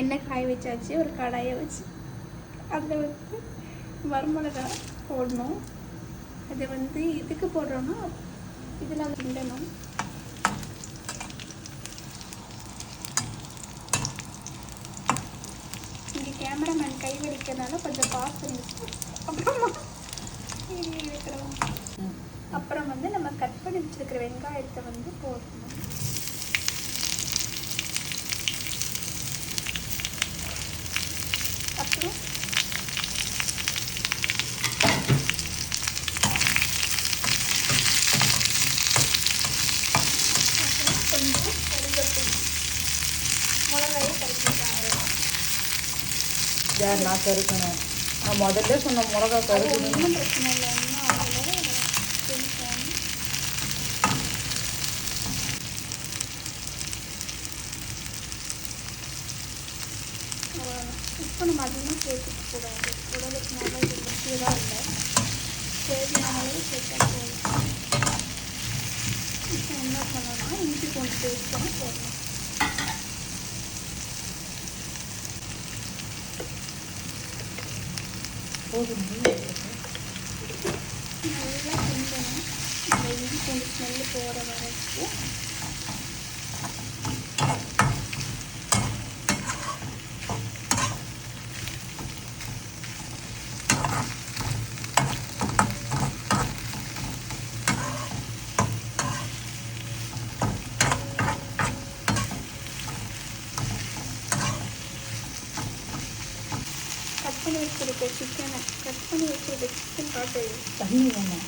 எண்ணெய் காய வச்சாச்சு. ஒரு கடாயை வச்சு அதில் வந்து வரமிளகா போடணும். அதை வந்து இதுக்கு போடுறோன்னா இதில் கிண்டணும். இங்கே கேமராமேன் கை வலிக்கிறதுனால கொஞ்சம் பாஸ் பண்ணிட்டு அப்புறமா வைக்கிறோம். அப்புறம் வந்து நம்ம கட் பண்ணி வச்சுருக்கிற வெங்காயத்தை வந்து போடணும். அப்புறம் கொஞ்சம் கருவேப்பிலை, மிளகாயை கருப்பிட்டாங்க. யார் நான் கருக்கணும்? நான் முதல்ல சொன்ன மிளகா கருக்கணும். ஒன்றும் பிரச்சனை இல்லை. இன்னும் அதில் இப்போ நம்ம அதிகமாக சேர்த்துக்கூடாது. உடலுக்கு நல்லா இது முக்கியதாக இல்லை. தேவையானவே சேர்த்தா போதும். இப்போ என்ன பண்ணணும்னா இஞ்சி பூண்டு பேஸ்ட் பண்ணி போடணும். நல்லா கிண்டணும். இந்த இஞ்சி பூண்டு ஸ்மெல்லு போகிற வரைக்கும். கட் பண்ணி வச்சுருக்க சிக்கனை காட்டு. தண்ணி வேணும்.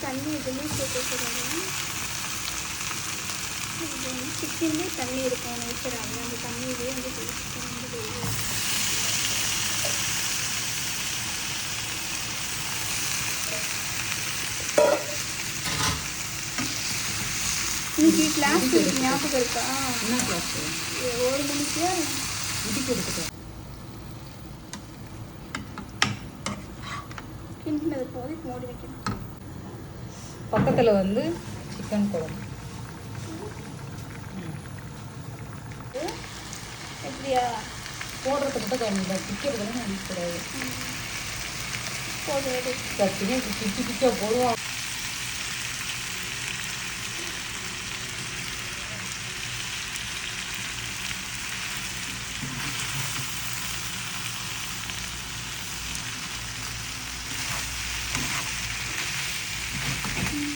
தண்ணி எதுவுமே சேர்த்துக்கூடாது. சிக்கன்லேயே தண்ணி இருக்கும் நேச்சராக. அந்த தண்ணியிலே வந்து சிக்கன் வந்து வெளியே. இன்னைக்கு கிளாஸ் இருக்கு, ஞாபகம் இருக்கா? என்ன கிளாஸ்? 1 மணிக்கு இதுக்கு எடுத்துட்டேன். கிண்டினது போது மூடி வைக்கணும். பக்கத்தில் வந்து சிக்கன் குழம்பு. எப்படியா போடுறதுக்கு மட்டும் தண்ணி பிக்கிறதுலாம் அடிக்கக்கூடாது. போதும். சட்டினே பிச்சு பிச்சா போடுவாங்க.